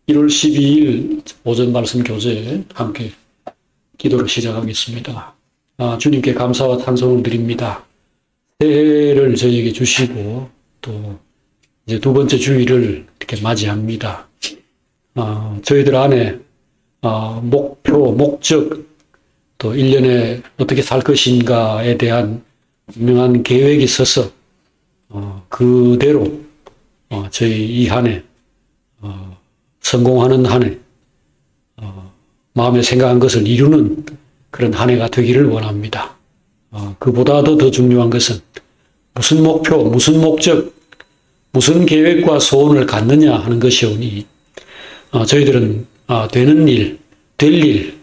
1월 12일 오전 말씀 교제 함께 기도를 시작하겠습니다. 주님께 감사와 찬송을 드립니다. 새해를 저희에게 주시고 또 이제 두 번째 주일을 이렇게 맞이합니다. 저희들 안에 목표, 목적, 또 1년에 어떻게 살 것인가에 대한 분명한 계획이 있어서 그대로 저희 이 한 해 성공하는 한 해, 마음에 생각한 것을 이루는 그런 한 해가 되기를 원합니다. 그보다도 더 중요한 것은 무슨 목표, 무슨 목적, 무슨 계획과 소원을 갖느냐 하는 것이오니 저희들은 되는 일, 될 일,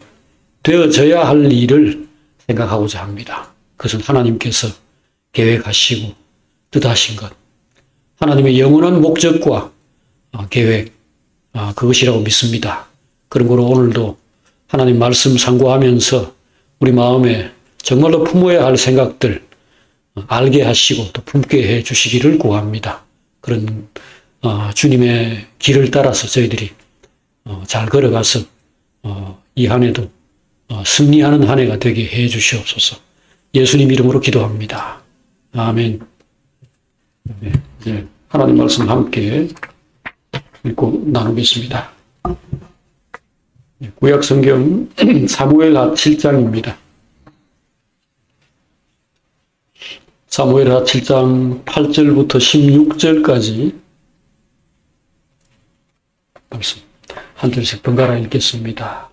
되어져야 할 일을 생각하고자 합니다. 그것은 하나님께서 계획하시고 뜻하신 것, 하나님의 영원한 목적과 계획, 그것이라고 믿습니다. 그러므로 오늘도 하나님 말씀 상고하면서 우리 마음에 정말로 품어야 할 생각들 알게 하시고 또 품게 해 주시기를 구합니다. 그런 주님의 길을 따라서 저희들이 잘 걸어가서 이 한 해도 승리하는 한 해가 되게 해 주시옵소서. 예수님 이름으로 기도합니다. 아멘. 네, 하나님 말씀 함께 읽고 나누겠습니다. 구약성경 사무엘하 7장입니다. 사무엘하 7장 8절부터 16절까지 말씀 한 절씩 번갈아 읽겠습니다.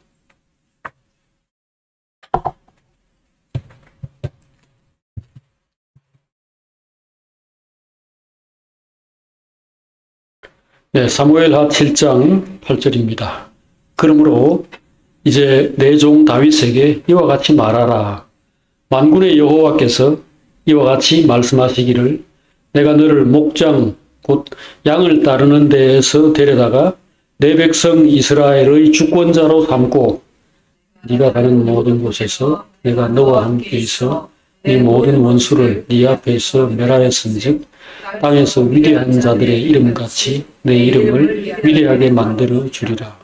네, 사무엘하 7장 8절입니다. 그러므로 이제 내 종 다윗에게 이와 같이 말하라. 만군의 여호와께서 이와 같이 말씀하시기를 내가 너를 목장 곧 양을 따르는 데에서 데려다가 내 백성 이스라엘의 주권자로 삼고 네가 가는 모든 곳에서 내가 너와 함께 있어 네 모든 원수를 네 앞에서 멸하였은즉 땅에서 위대한 자들의 이름같이 내 이름을 위대하게 만들어 주리라.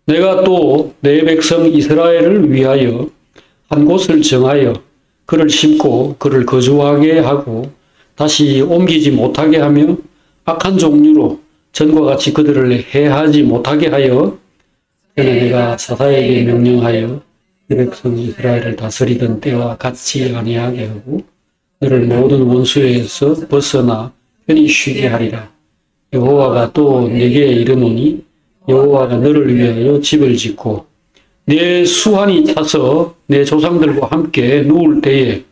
내가 또 내 백성 이스라엘을 위하여 한 곳을 정하여 그를 심고 그를 거주하게 하고 다시 옮기지 못하게 하며 악한 종류로 전과 같이 그들을 해하지 못하게 하여 전에 내가 사사에게 명령하여 내 백성 이스라엘을 다스리던 때와 같이 아니하게 하고 너를 모든 원수에서 벗어나 편히 쉬게 하리라. 여호와가 또 내게 이르노니 여호와가 너를 위하여 집을 짓고 내 수완이 차서 내 조상들과 함께 누울 때에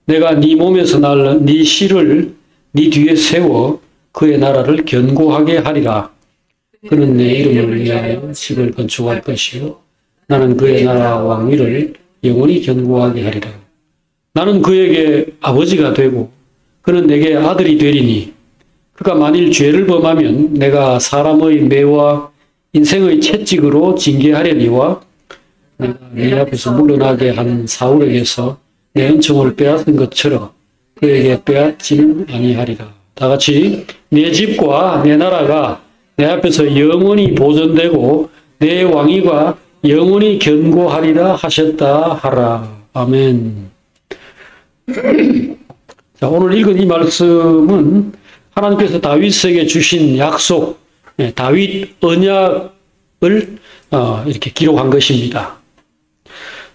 내가 네 몸에서 날 네 씨를 네 뒤에 세워 그의 나라를 견고하게 하리라. 그는 내 이름을 위하여 집을 건축할 것이요 나는 그의 나라 왕위를 영원히 견고하게 하리라. 나는 그에게 아버지가 되고 그는 내게 아들이 되리니 그가 만일 죄를 범하면 내가 사람의 매와 인생의 채찍으로 징계하려니와 내가 네 앞에서 물러나게 한 사울에게서 내 은총을 빼앗은 것처럼 그에게 빼앗지는 아니하리라. 다 같이 내 집과 내 나라가 내 앞에서 영원히 보존되고 내 왕위가 영원히 견고하리라 하셨다 하라. 아멘. 자, 오늘 읽은 이 말씀은 하나님께서 다윗에게 주신 약속, 다윗 언약을 이렇게 기록한 것입니다.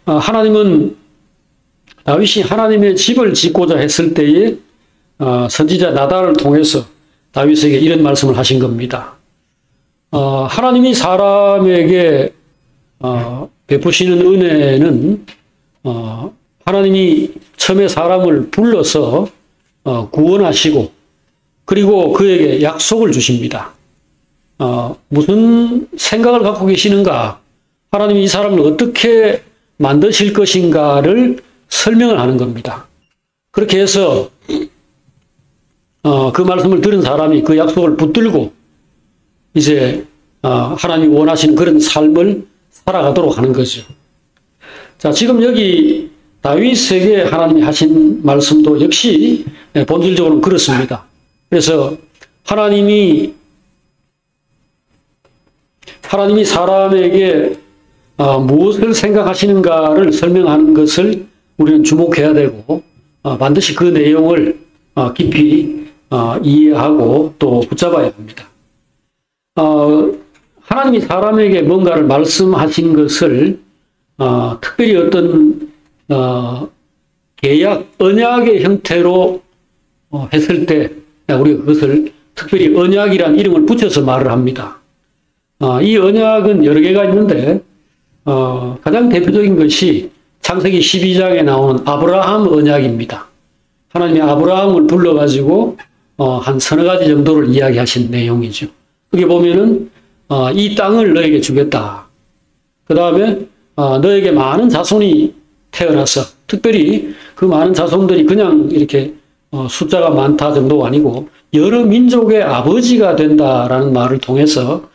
하나님은 다윗이 하나님의 집을 짓고자 했을 때에 선지자 나단을 통해서 다윗에게 이런 말씀을 하신 겁니다. 하나님이 사람에게 베푸시는 은혜는 하나님이 처음에 사람을 불러서 구원하시고 그리고 그에게 약속을 주십니다. 무슨 생각을 갖고 계시는가, 하나님이 이 사람을 어떻게 만드실 것인가를 설명을 하는 겁니다. 그렇게 해서 그 말씀을 들은 사람이 그 약속을 붙들고 이제 하나님이 원하시는 그런 삶을 살아가도록 하는 거죠. 자, 지금 여기 다윗에게 하나님이 하신 말씀도 역시 본질적으로는 그렇습니다. 그래서 하나님이 하나님이 사람에게 무엇을 생각하시는가를 설명하는 것을 우리는 주목해야 되고 반드시 그 내용을 깊이 이해하고 또 붙잡아야 합니다. 하나님이 사람에게 뭔가를 말씀하신 것을 특별히 어떤 계약, 언약의 형태로 했을 때 우리가 그것을 특별히 언약이라는 이름을 붙여서 말을 합니다. 이 언약은 여러 개가 있는데 가장 대표적인 것이 창세기 12장에 나오는 아브라함 언약입니다. 하나님이 아브라함을 불러가지고 한 서너 가지 정도를 이야기하신 내용이죠. 거기 보면은 이 땅을 너에게 주겠다. 그 다음에 너에게 많은 자손이 태어나서 특별히 그 많은 자손들이 그냥 이렇게 숫자가 많다 정도가 아니고 여러 민족의 아버지가 된다라는 말을 통해서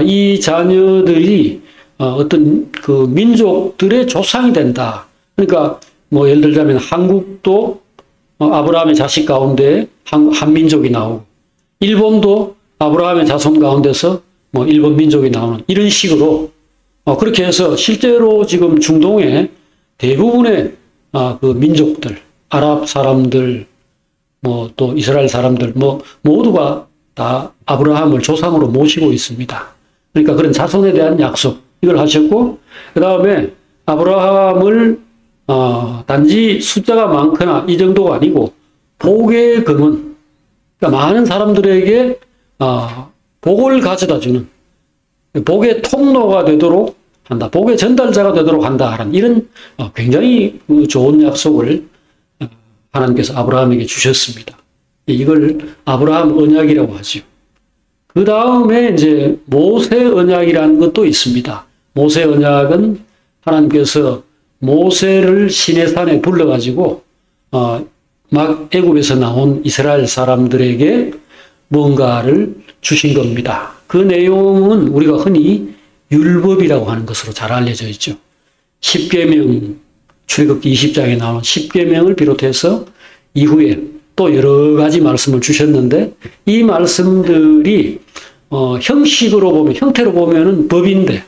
이 자녀들이 어떤 그 민족들의 조상이 된다. 그러니까 뭐 예를 들자면 한국도 아브라함의 자식 가운데 한 민족이 나오고 일본도 아브라함의 자손 가운데서 뭐 일본 민족이 나오는 이런 식으로 그렇게 해서 실제로 지금 중동의 대부분의 그 민족들, 아랍 사람들, 뭐 또 이스라엘 사람들, 뭐 모두가 다 아브라함을 조상으로 모시고 있습니다. 그러니까 그런 자손에 대한 약속 이걸 하셨고 그 다음에 아브라함을 단지 숫자가 많거나 이 정도가 아니고 복의 근원, 그러니까 많은 사람들에게 복을 가져다 주는 복의 통로가 되도록 한다. 복의 전달자가 되도록 한다라는 이런 굉장히 좋은 약속을 하나님께서 아브라함에게 주셨습니다. 이걸 아브라함 언약이라고 하죠. 그 다음에 이제 모세 언약이라는 것도 있습니다. 모세 언약은 하나님께서 모세를 시내산에 불러가지고 막 애굽에서 나온 이스라엘 사람들에게 뭔가를 주신 겁니다. 그 내용은 우리가 흔히 율법이라고 하는 것으로 잘 알려져 있죠. 10계명, 출애굽기 20장에 나온 10계명을 비롯해서 이후에 또 여러 가지 말씀을 주셨는데 이 말씀들이 형식으로 보면, 형태로 보면은 법인데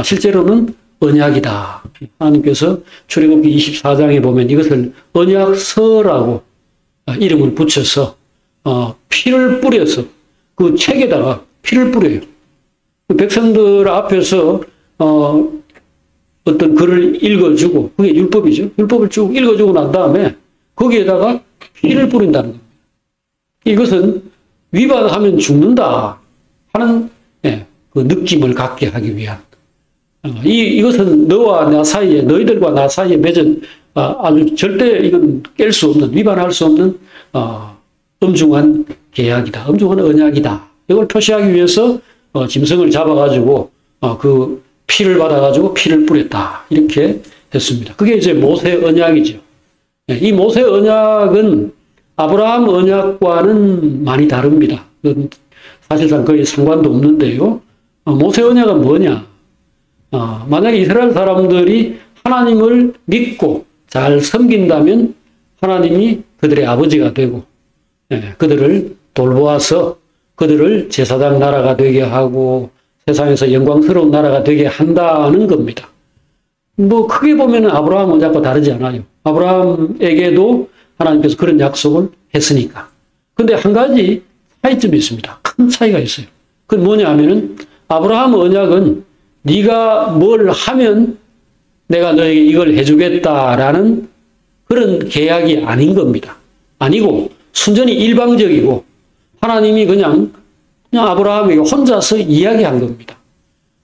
실제로는 언약이다. 하나님께서 출애굽기 24장에 보면 이것을 언약서라고 이름을 붙여서 피를 뿌려서 그 책에다가 피를 뿌려요. 백성들 앞에서 어떤 글을 읽어주고 그게 율법이죠. 율법을 쭉 읽어주고 난 다음에 거기에다가 피를 뿌린다는 겁니다. 이것은 위반하면 죽는다 하는 그 느낌을 갖게 하기 위한 이것은 너와 나 사이에 너희들과 나 사이에 맺은 아주 절대 이건 깰 수 없는 위반할 수 없는 엄중한 계약이다. 엄중한 언약이다. 이걸 표시하기 위해서 짐승을 잡아가지고 그 피를 받아가지고 피를 뿌렸다. 이렇게 했습니다. 그게 이제 모세 언약이죠. 이 모세 언약은 아브라함 언약과는 많이 다릅니다. 사실상 거의 상관도 없는데요. 모세 언약은 뭐냐? 만약에 이스라엘 사람들이 하나님을 믿고 잘 섬긴다면 하나님이 그들의 아버지가 되고 그들을 돌보아서 그들을 제사장 나라가 되게 하고 세상에서 영광스러운 나라가 되게 한다는 겁니다. 뭐 크게 보면 아브라함 언약과 다르지 않아요. 아브라함에게도 하나님께서 그런 약속을 했으니까. 근데 한 가지 차이점이 있습니다. 큰 차이가 있어요. 그건 뭐냐 하면은 아브라함 언약은 네가 뭘 하면 내가 너에게 이걸 해주겠다라는 그런 계약이 아닌 겁니다. 아니고 순전히 일방적이고 하나님이 그냥 아브라함에게 혼자서 이야기한 겁니다.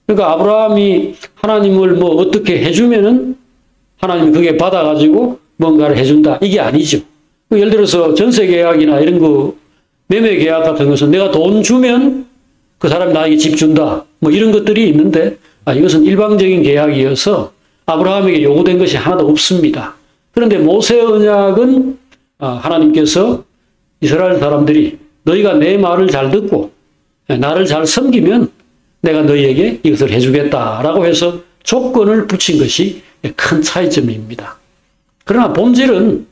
그러니까 아브라함이 하나님을 뭐 어떻게 해주면은 하나님이 그게 받아가지고 뭔가를 해준다. 이게 아니죠. 예를 들어서 전세 계약이나 이런 거 매매 계약 같은 것은 내가 돈 주면 그 사람이 나에게 집 준다. 뭐 이런 것들이 있는데 이것은 일방적인 계약이어서 아브라함에게 요구된 것이 하나도 없습니다. 그런데 모세 언약은 하나님께서 이스라엘 사람들이 너희가 내 말을 잘 듣고 나를 잘 섬기면 내가 너희에게 이것을 해주겠다라고 해서 조건을 붙인 것이 큰 차이점입니다. 그러나 본질은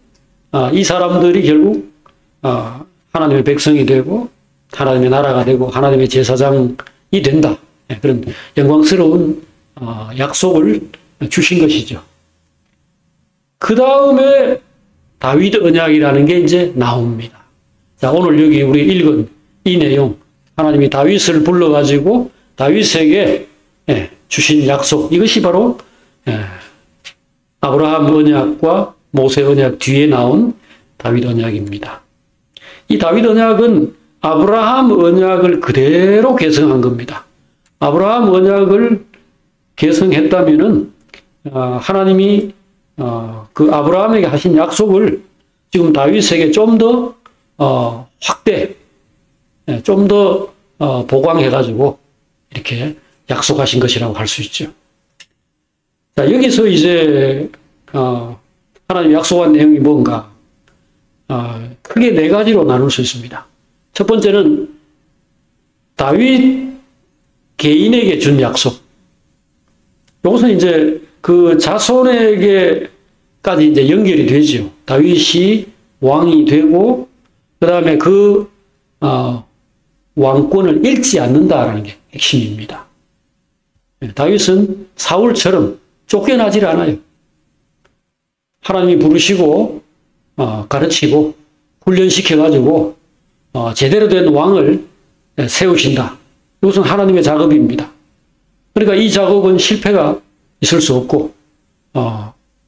이 사람들이 결국 하나님의 백성이 되고 하나님의 나라가 되고 하나님의 제사장이 된다. 그런 영광스러운 약속을 주신 것이죠. 그 다음에 다윗 언약이라는 게 이제 나옵니다. 자, 오늘 여기 우리 읽은 이 내용, 하나님이 다윗을 불러가지고 다윗에게 주신 약속, 이것이 바로 아브라함 언약과 모세 언약 뒤에 나온 다윗 언약입니다. 이 다윗 언약은 아브라함 언약을 그대로 계승한 겁니다. 아브라함 언약을 계승했다면은 하나님이 그 아브라함에게 하신 약속을 지금 다윗에게 좀 더 확대, 좀 더 보강해가지고 이렇게 약속하신 것이라고 할 수 있죠. 자, 여기서 이제 하나님 약속한 내용이 뭔가 크게 네 가지로 나눌 수 있습니다. 첫 번째는 다윗 개인에게 준 약속. 이것은 이제 그 자손에게까지 이제 연결이 되죠. 다윗이 왕이 되고 그 다음에 그 왕권을 잃지 않는다라는 게 핵심입니다. 다윗은 사울처럼 쫓겨나질 않아요. 하나님이 부르시고 가르치고 훈련시켜가지고 제대로 된 왕을 세우신다. 이것은 하나님의 작업입니다. 그러니까 이 작업은 실패가 있을 수 없고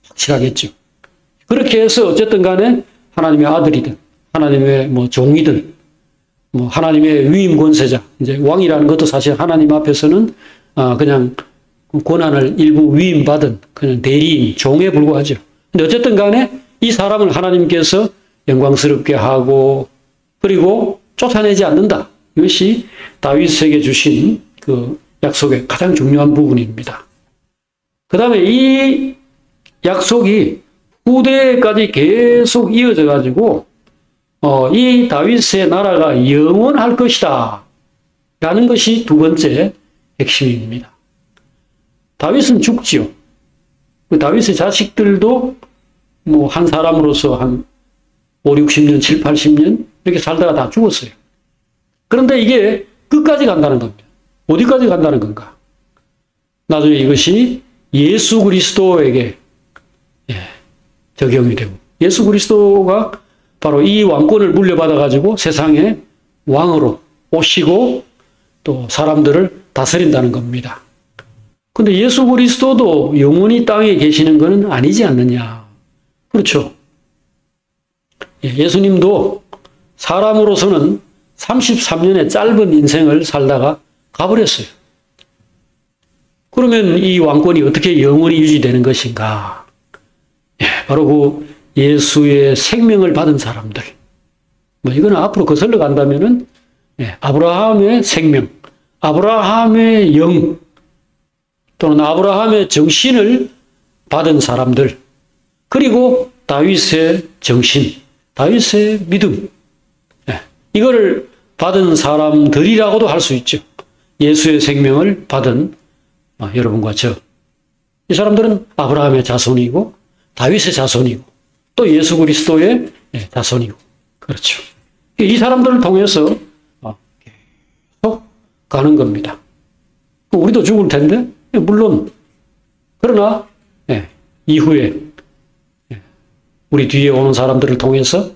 확실하겠죠. 그렇게 해서 어쨌든 간에 하나님의 아들이든 하나님의 종이든 하나님의 위임 권세자, 이제 왕이라는 것도 사실 하나님 앞에서는 그냥 권한을 일부 위임받은 그냥 대리인, 종에 불과하죠. 근데 어쨌든 간에 이 사람을 하나님께서 영광스럽게 하고 그리고 쫓아내지 않는다. 이것이 다윗에게 주신 그 약속의 가장 중요한 부분입니다. 그 다음에 이 약속이 후대까지 계속 이어져 가지고 이 다윗의 나라가 영원할 것이다 라는 것이 두 번째 핵심입니다. 다윗은 죽지요. 다윗의 자식들도 한 사람으로서 한 5, 60년, 7, 80년 이렇게 살다가 다 죽었어요. 그런데 이게 끝까지 간다는 겁니다. 어디까지 간다는 건가? 나중에 이것이 예수 그리스도에게 적용이 되고, 예수 그리스도가 바로 이 왕권을 물려받아가지고 세상의 왕으로 오시고 또 사람들을 다스린다는 겁니다. 근데 예수 그리스도도 영원히 땅에 계시는 것은 아니지 않느냐. 그렇죠. 예수님도 사람으로서는 33년의 짧은 인생을 살다가 가버렸어요. 그러면 이 왕권이 어떻게 영원히 유지되는 것인가? 바로 그 예수의 생명을 받은 사람들. 이거는 앞으로 거슬러 간다면은 아브라함의 생명, 아브라함의 영, 또는 아브라함의 정신을 받은 사람들, 그리고 다윗의 정신, 다윗의 믿음, 이거를 받은 사람들이라고도 할 수 있죠. 예수의 생명을 받은 여러분과 저, 이 사람들은 아브라함의 자손이고 다윗의 자손이고 또 예수 그리스도의 자손이고, 그렇죠. 이 사람들을 통해서 계속 가는 겁니다. 우리도 죽을 텐데 물론, 그러나 이후에 우리 뒤에 오는 사람들을 통해서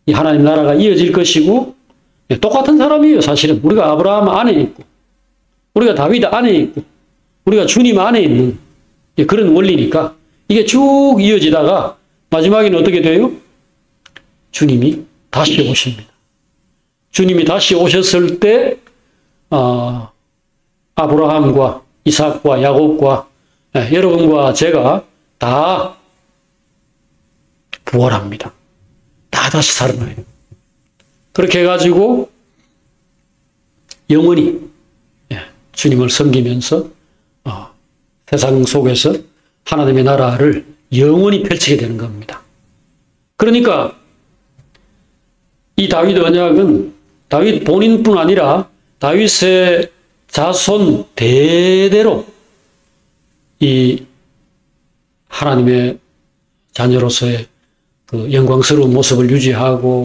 이 하나님 나라가 이어질 것이고, 똑같은 사람이에요. 사실은 우리가 아브라함 안에 있고 우리가 다윗 안에 있고 우리가 주님 안에 있는 그런 원리니까 이게 쭉 이어지다가 마지막에는 어떻게 돼요? 주님이 다시 오십니다. 주님이 다시 오셨을 때 아브라함과 이삭과 야곱과 여러분과 제가 다 부활합니다. 다 다시 살아나요. 그렇게 해가지고 영원히 주님을 섬기면서 세상 속에서 하나님의 나라를 영원히 펼치게 되는 겁니다. 그러니까 이 다윗 언약은 다윗 본인뿐 아니라 다윗의 자손 대대로 이 하나님의 자녀로서의 그 영광스러운 모습을 유지하고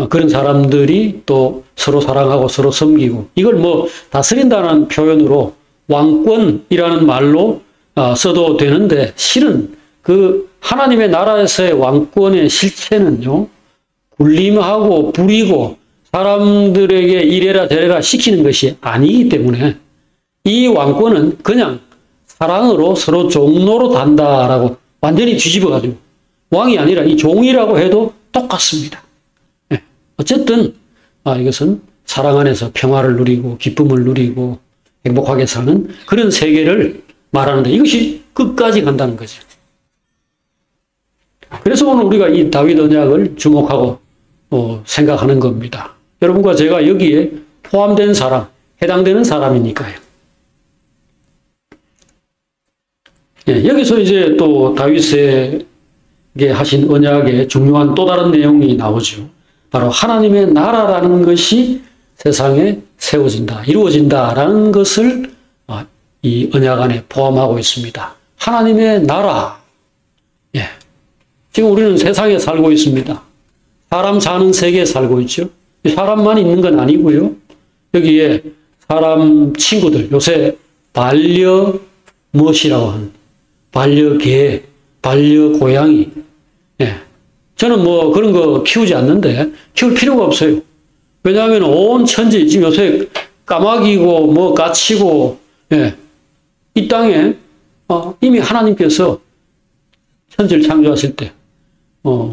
그런 사람들이 또 서로 사랑하고 서로 섬기고, 이걸 뭐 다스린다는 표현으로 왕권이라는 말로 써도 되는데, 실은 그 하나님의 나라에서의 왕권의 실체는요, 군림하고 부리고 사람들에게 이래라 저래라 시키는 것이 아니기 때문에, 이 왕권은 그냥 사랑으로 서로 종로로 단다라고 완전히 뒤집어가지고, 왕이 아니라 이 종이라고 해도 똑같습니다. 어쨌든 이것은 사랑 안에서 평화를 누리고 기쁨을 누리고 행복하게 사는 그런 세계를 말하는데, 이것이 끝까지 간다는 거죠. 그래서 오늘 우리가 이 다윗 언약을 주목하고 생각하는 겁니다. 여러분과 제가 여기에 포함된 사람, 해당되는 사람이니까요. 여기서 이제 또 다윗에게 하신 언약의 중요한 또 다른 내용이 나오죠. 바로 하나님의 나라라는 것이 세상에 세워진다, 이루어진다라는 것을 이 언약 안에 포함하고 있습니다. 하나님의 나라. 지금 우리는 세상에 살고 있습니다. 사람 사는 세계에 살고 있죠. 사람만 있는 건 아니고요. 여기에 사람 친구들, 요새 반려묘시라고 하는 반려개, 반려고양이. 저는 뭐 그런 거 키우지 않는데 키울 필요가 없어요. 왜냐하면 온 천지, 지금 요새 까마귀고 뭐 까치고, 이 땅에 이미 하나님께서 천지를 창조하실 때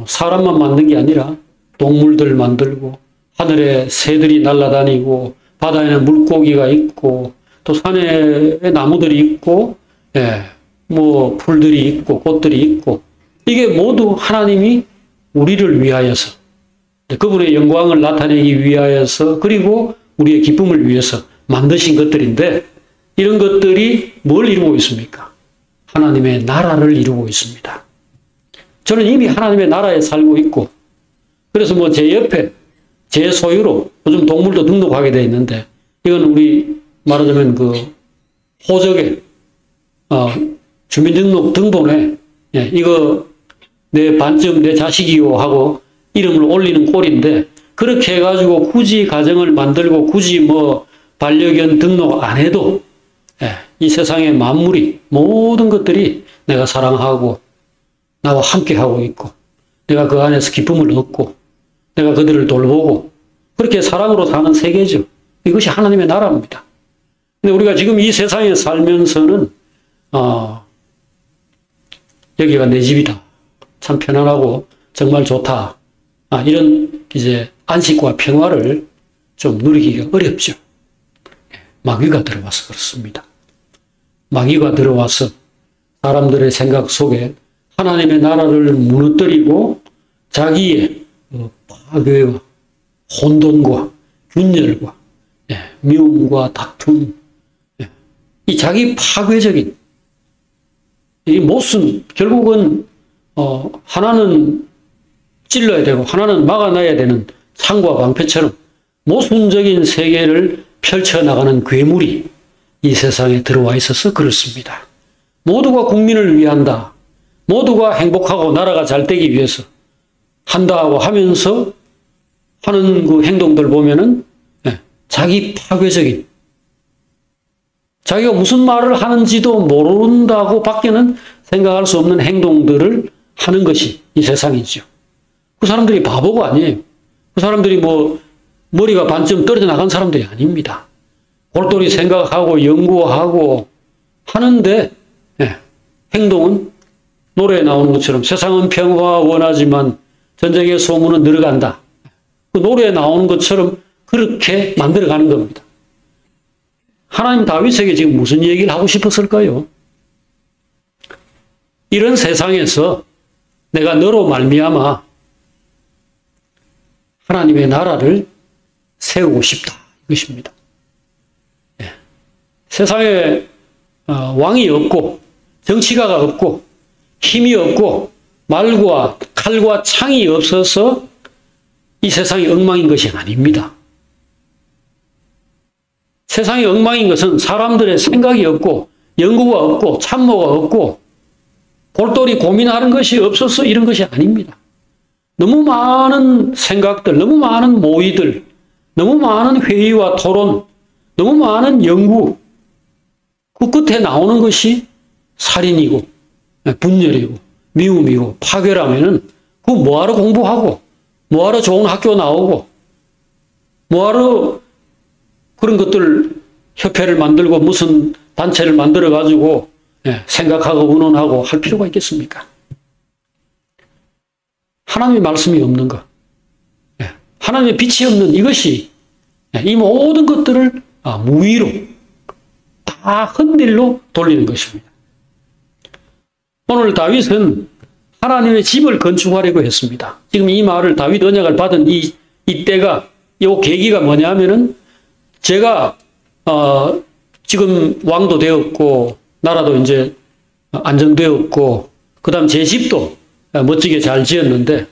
사람만 만든 게 아니라 동물들 만들고, 하늘에 새들이 날아다니고, 바다에는 물고기가 있고, 또 산에 나무들이 있고, 뭐 풀들이 있고 꽃들이 있고, 이게 모두 하나님이 우리를 위하여서, 그분의 영광을 나타내기 위하여서, 그리고 우리의 기쁨을 위해서 만드신 것들인데, 이런 것들이 뭘 이루고 있습니까? 하나님의 나라를 이루고 있습니다. 저는 이미 하나님의 나라에 살고 있고, 그래서 뭐 제 옆에 제 소유로 요즘 동물도 등록하게 되어 있는데, 이건 우리 말하자면 그 호적에 주민등록 등본에 이거 내 반쯤 내 자식이요 하고 이름을 올리는 꼴인데, 그렇게 해가지고 굳이 가정을 만들고 굳이 뭐 반려견 등록 안 해도 이 세상의 만물이, 모든 것들이 내가 사랑하고 나와 함께 하고 있고, 내가 그 안에서 기쁨을 얻고 내가 그들을 돌보고, 그렇게 사랑으로 사는 세계죠. 이것이 하나님의 나라입니다. 근데 우리가 지금 이 세상에 살면서는 여기가 내 집이다, 참 편안하고 정말 좋다, 이런 이제 안식과 평화를 좀 누리기가 어렵죠. 마귀가 들어와서 그렇습니다. 마귀가 들어와서 사람들의 생각 속에 하나님의 나라를 무너뜨리고 자기의 파괴와 혼돈과 균열과 미움과 다툼, 이 자기 파괴적인 이 모순, 결국은 하나는 찔러야 되고 하나는 막아놔야 되는 창과 방패처럼 모순적인 세계를 펼쳐나가는 괴물이 이 세상에 들어와 있어서 그렇습니다. 모두가 국민을 위한다, 모두가 행복하고 나라가 잘 되기 위해서 한다고 하면서 하는 그 행동들 보면은 자기 파괴적인, 자기가 무슨 말을 하는지도 모른다고 밖에는 생각할 수 없는 행동들을 하는 것이 이 세상이죠. 그 사람들이 바보가 아니에요. 그 사람들이 뭐 머리가 반쯤 떨어져 나간 사람들이 아닙니다. 골똘히 생각하고 연구하고 하는데 행동은 노래에 나오는 것처럼 세상은 평화 원하지만 전쟁의 소문은 늘어간다. 그 노래에 나오는 것처럼 그렇게 만들어가는 겁니다. 하나님 다윗에게 지금 무슨 얘기를 하고 싶었을까요? 이런 세상에서 내가 너로 말미암아 하나님의 나라를 세우고 싶다, 이것입니다. 세상에 왕이 없고 정치가가 없고 힘이 없고 말과 칼과 창이 없어서 이 세상이 엉망인 것이 아닙니다. 세상이 엉망인 것은 사람들의 생각이 없고 연구가 없고 참모가 없고 골똘히 고민하는 것이 없어서 이런 것이 아닙니다. 너무 많은 생각들, 너무 많은 모의들, 너무 많은 회의와 토론, 너무 많은 연구, 그 끝에 나오는 것이 살인이고 분열이고 미움이고 파괴라면은 그 뭐하러 공부하고 뭐하러 좋은 학교 나오고 뭐하러 그런 것들 협회를 만들고 무슨 단체를 만들어 가지고 생각하고 의논하고 할 필요가 있겠습니까? 하나님의 말씀이 없는 것, 하나님의 빛이 없는 이것이 이 모든 것들을 무위로 다 헛일로 돌리는 것입니다. 오늘 다윗은 하나님의 집을 건축하려고 했습니다. 지금 이 말을 다윗 언약을 받은 이 때가, 이 계기가 뭐냐면은 제가 지금 왕도 되었고 나라도 이제 안정되었고 그다음 제 집도 멋지게 잘 지었는데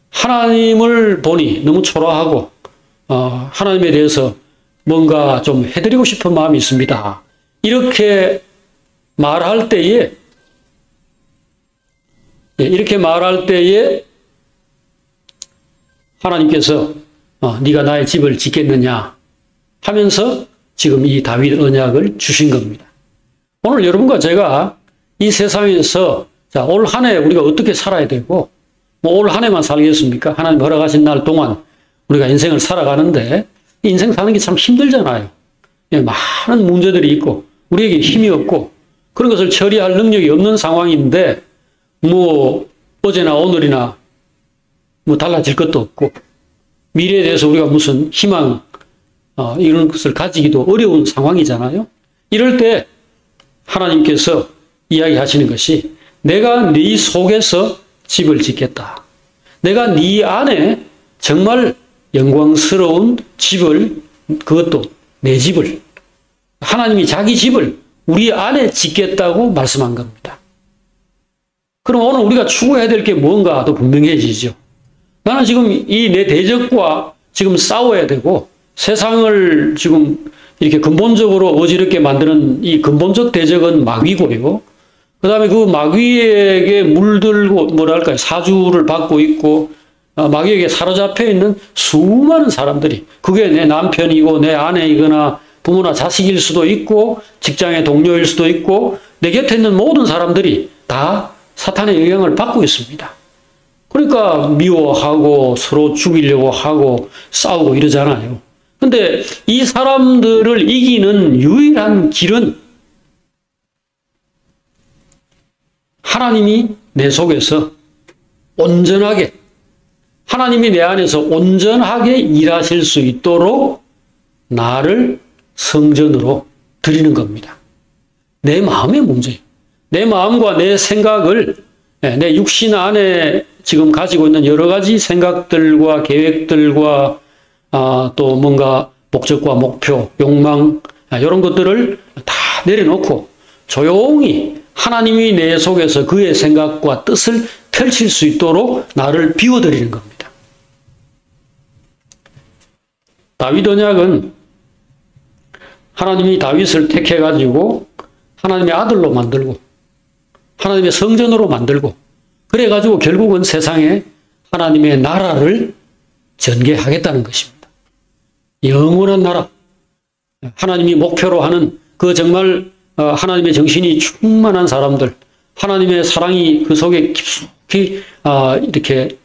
하나님을 보니 너무 초라하고 하나님에 대해서 뭔가 좀 해드리고 싶은 마음이 있습니다. 이렇게 말할 때에 하나님께서 네가 나의 집을 짓겠느냐 하면서 지금 이 다윗 언약을 주신 겁니다. 오늘 여러분과 제가 이 세상에서 올 한 해 우리가 어떻게 살아야 되고 올 한 해만 살겠습니까? 하나님 허락하신 날 동안 우리가 인생을 살아가는데 인생 사는 게 참 힘들잖아요. 많은 문제들이 있고 우리에게 힘이 없고 그런 것을 처리할 능력이 없는 상황인데 뭐 어제나 오늘이나 뭐 달라질 것도 없고 미래에 대해서 우리가 무슨 희망 이런 것을 가지기도 어려운 상황이잖아요. 이럴 때 하나님께서 이야기하시는 것이 내가 네 속에서 집을 짓겠다. 내가 네 안에 정말 영광스러운 집을, 그것도 내 집을, 하나님이 자기 집을 우리 안에 짓겠다고 말씀한 겁니다. 그럼 오늘 우리가 추구해야 될 게 뭔가 더 분명해지죠. 나는 지금 이 내 대적과 지금 싸워야 되고 세상을 지금 이렇게 근본적으로 어지럽게 만드는 이 근본적 대적은 마귀고요. 그 다음에 그 마귀에게 물들고 뭐랄까요, 사주를 받고 있고 마귀에게 사로잡혀 있는 수많은 사람들이, 그게 내 남편이고 내 아내이거나 부모나 자식일 수도 있고 직장의 동료일 수도 있고 내 곁에 있는 모든 사람들이 다 사탄의 영향을 받고 있습니다. 그러니까 미워하고 서로 죽이려고 하고 싸우고 이러잖아요. 근데 이 사람들을 이기는 유일한 길은 하나님이 내 속에서 온전하게, 하나님이 내 안에서 온전하게 일하실 수 있도록 나를 성전으로 드리는 겁니다. 내 마음의 문제예요. 내 마음과 내 생각을, 내 육신 안에 지금 가지고 있는 여러 가지 생각들과 계획들과 또 뭔가 목적과 목표, 욕망 이런 것들을 다 내려놓고 조용히 하나님이 내 속에서 그의 생각과 뜻을 펼칠 수 있도록 나를 비워드리는 겁니다. 다윗 언약은 하나님이 다윗을 택해가지고 하나님의 아들로 만들고 하나님의 성전으로 만들고 그래가지고 결국은 세상에 하나님의 나라를 전개하겠다는 것입니다. 영원한 나라, 하나님이 목표로 하는 그 정말 하나님의 정신이 충만한 사람들, 하나님의 사랑이 그 속에 깊숙이 이렇게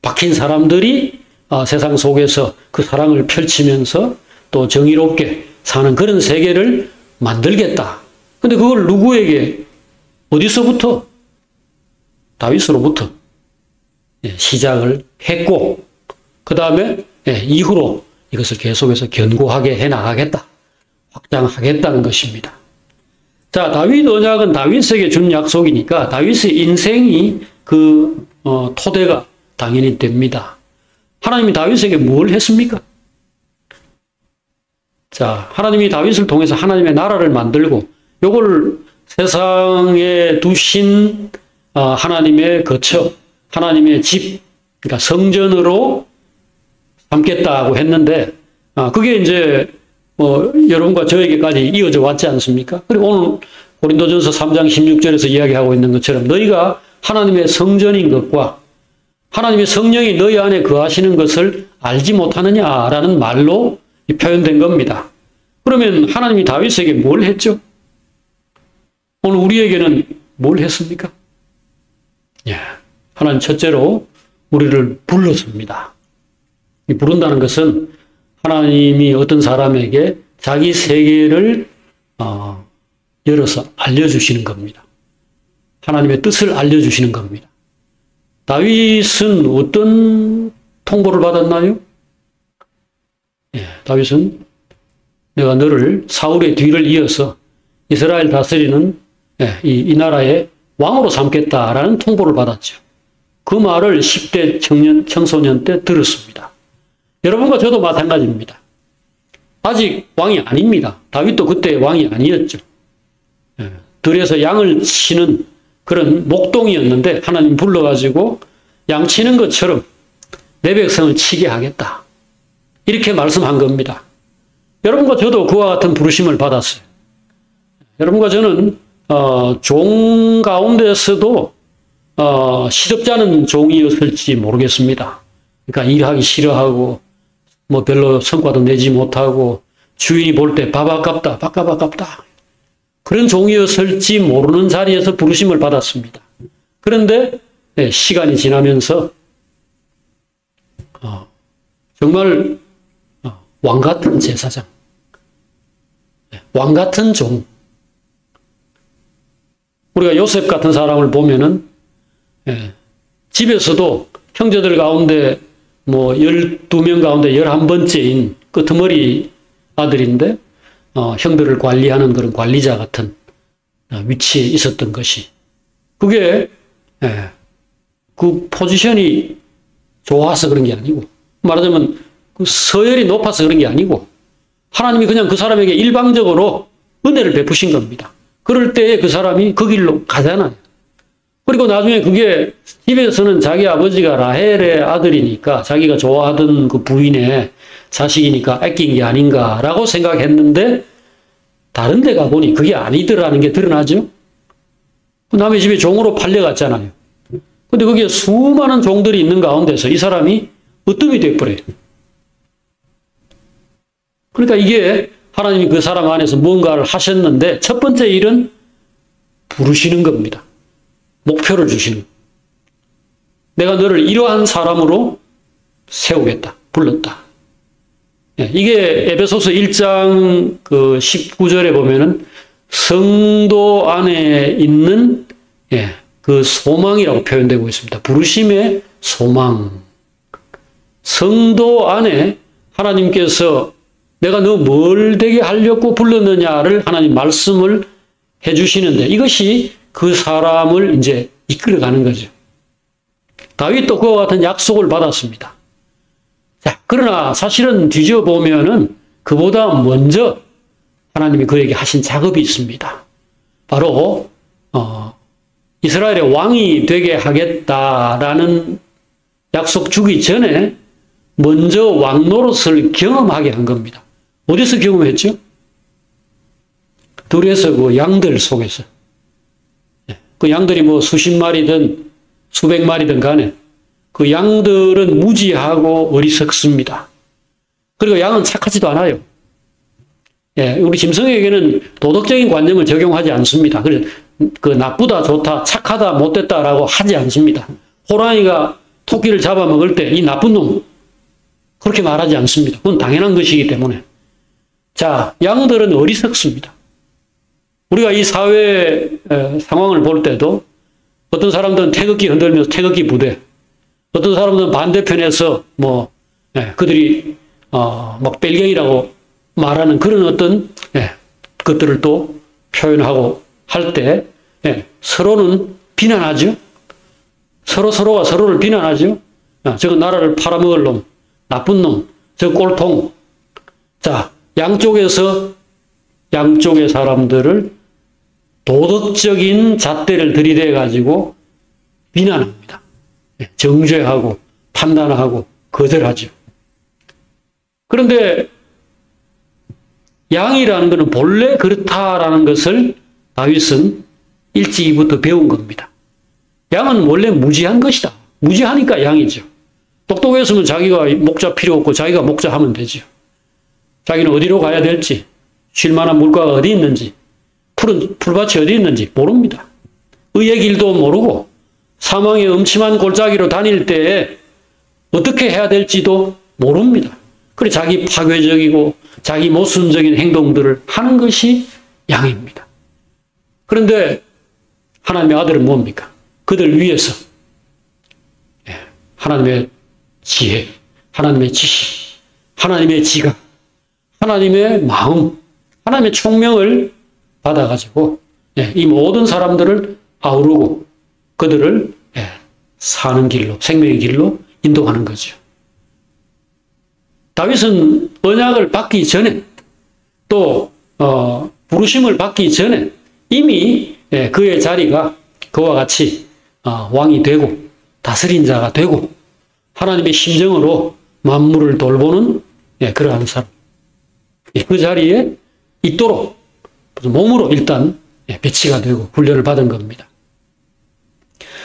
박힌 사람들이 세상 속에서 그 사랑을 펼치면서 또 정의롭게 사는 그런 세계를 만들겠다. 근데 그걸 누구에게, 어디서부터? 다윗으로부터 시작을 했고 그 다음에 이후로 이것을 계속해서 견고하게 해나가겠다, 확장하겠다는 것입니다. 자, 다윗 언약은 다윗에게 준 약속이니까 다윗의 인생이 그 토대가 당연히 됩니다. 하나님이 다윗에게 뭘 했습니까? 자, 하나님이 다윗을 통해서 하나님의 나라를 만들고 요걸 세상에 두신 하나님의 거처, 하나님의 집, 그러니까 성전으로 삼겠다고 했는데 그게 이제 여러분과 저에게까지 이어져 왔지 않습니까? 그리고 오늘 고린도전서 3장 16절에서 이야기하고 있는 것처럼 너희가 하나님의 성전인 것과 하나님의 성령이 너희 안에 거하시는 것을 알지 못하느냐라는 말로 표현된 겁니다. 그러면 하나님이 다윗에게 뭘 했죠? 오늘 우리에게는 뭘 했습니까? 예, 하나님 첫째로 우리를 불렀습니다. 이 부른다는 것은 하나님이 어떤 사람에게 자기 세계를 열어서 알려주시는 겁니다. 하나님의 뜻을 알려주시는 겁니다. 다윗은 어떤 통보를 받았나요? 예, 다윗은 내가 너를 사울의 뒤를 이어서 이스라엘 다스리는 이 나라의 왕으로 삼겠다라는 통보를 받았죠. 그 말을 10대 청소년 때 들었습니다. 여러분과 저도 마찬가지입니다. 아직 왕이 아닙니다. 다윗도 그때 왕이 아니었죠. 들에서 양을 치는 그런 목동이었는데 하나님 불러가지고 양 치는 것처럼 내 백성을 치게 하겠다. 이렇게 말씀한 겁니다. 여러분과 저도 그와 같은 부르심을 받았어요. 여러분과 저는 종 가운데서도 시덥지 않은 종이었을지 모르겠습니다. 그러니까 일하기 싫어하고 뭐 별로 성과도 내지 못하고 주인이 볼 때 밥 아깝다, 밥값 아깝다. 그런 종이었을지 모르는 자리에서 부르심을 받았습니다. 그런데 시간이 지나면서 정말 왕 같은 제사장, 왕 같은 종. 우리가 요셉 같은 사람을 보면은 집에서도 형제들 가운데 뭐 12명 가운데 11번째인 끄트머리 아들인데 형들을 관리하는 그런 관리자 같은 위치에 있었던 것이, 그게 그 포지션이 좋아서 그런 게 아니고, 말하자면 그 서열이 높아서 그런 게 아니고 하나님이 그냥 그 사람에게 일방적으로 은혜를 베푸신 겁니다. 그럴 때에 그 사람이 그 길로 가잖아요. 그리고 나중에 그게 집에서는 자기 아버지가 라헬의 아들이니까 자기가 좋아하던 그 부인의 자식이니까 아낀 게 아닌가라고 생각했는데 다른 데 가보니 그게 아니더라는 게 드러나죠. 남의 집에 종으로 팔려갔잖아요. 근데 거기에 수많은 종들이 있는 가운데서 이 사람이 으뜸이 돼버려요. 그러니까 이게 하나님이 그 사람 안에서 뭔가를 하셨는데 첫 번째 일은 부르시는 겁니다. 목표를 주시는. 내가 너를 이러한 사람으로 세우겠다. 불렀다. 이게 에베소서 1장 그 19절에 보면은 성도 안에 있는 그 소망이라고 표현되고 있습니다. 부르심의 소망. 성도 안에 하나님께서 내가 너 뭘 되게 하려고 불렀느냐를 하나님 말씀을 해주시는데 이것이 그 사람을 이제 이끌어가는 거죠. 다윗도 그와 같은 약속을 받았습니다. 자, 그러나 사실은 뒤져보면은 그보다 먼저 하나님이 그에게 하신 작업이 있습니다. 바로 이스라엘의 왕이 되게 하겠다라는 약속 주기 전에 먼저 왕 노릇을 경험하게 한 겁니다. 어디서 경험했죠? 들에서 그 양들 속에서. 그 양들이 뭐 수십 마리든 수백 마리든 간에 그 양들은 무지하고 어리석습니다. 그리고 양은 착하지도 않아요. 우리 짐승에게는 도덕적인 관념을 적용하지 않습니다. 그래서 그 나쁘다, 좋다, 착하다, 못됐다라고 하지 않습니다. 호랑이가 토끼를 잡아먹을 때 이 나쁜 놈 그렇게 말하지 않습니다. 그건 당연한 것이기 때문에. 자, 양들은 어리석습니다. 우리가 이 사회 상황을 볼 때도 어떤 사람들은 태극기 흔들면서 태극기 부대, 어떤 사람들은 반대편에서 뭐 그들이 막 벨갱이라고 말하는 그런 어떤 것들을 또 표현하고 할 때 서로는 비난하죠. 서로가 서로를 비난하죠. 저거 나라를 팔아먹을 놈, 나쁜 놈, 저 꼴통. 자, 양쪽의 사람들을 도덕적인 잣대를 들이대 가지고 비난합니다. 정죄하고 판단하고 거절하죠. 그런데 양이라는 것은 본래 그렇다라는 것을 다윗은 일찍이부터 배운 겁니다. 양은 원래 무지한 것이다. 무지하니까 양이죠. 똑똑했으면 자기가 목자 필요 없고 자기가 목자하면 되죠. 자기는 어디로 가야 될지, 쉴 만한 물가가 어디 있는지, 푸른 풀밭이 어디 있는지 모릅니다. 의의 길도 모르고 사망의 음침한 골짜기로 다닐 때 어떻게 해야 될지도 모릅니다. 그래 자기 파괴적이고 자기 모순적인 행동들을 하는 것이 양입니다. 그런데 하나님의 아들은 뭡니까? 그들 위해서 하나님의 지혜, 하나님의 지식, 하나님의 지각, 하나님의 마음, 하나님의 총명을 받아가지고 이 모든 사람들을 아우르고 그들을 사는 길로, 생명의 길로 인도하는 거죠. 다윗은 언약을 받기 전에 또 부르심을 받기 전에 이미 그의 자리가 그와 같이 왕이 되고 다스린 자가 되고 하나님의 심정으로 만물을 돌보는 그러한 사람. 그 자리에 있도록 몸으로 일단 배치가 되고 훈련을 받은 겁니다.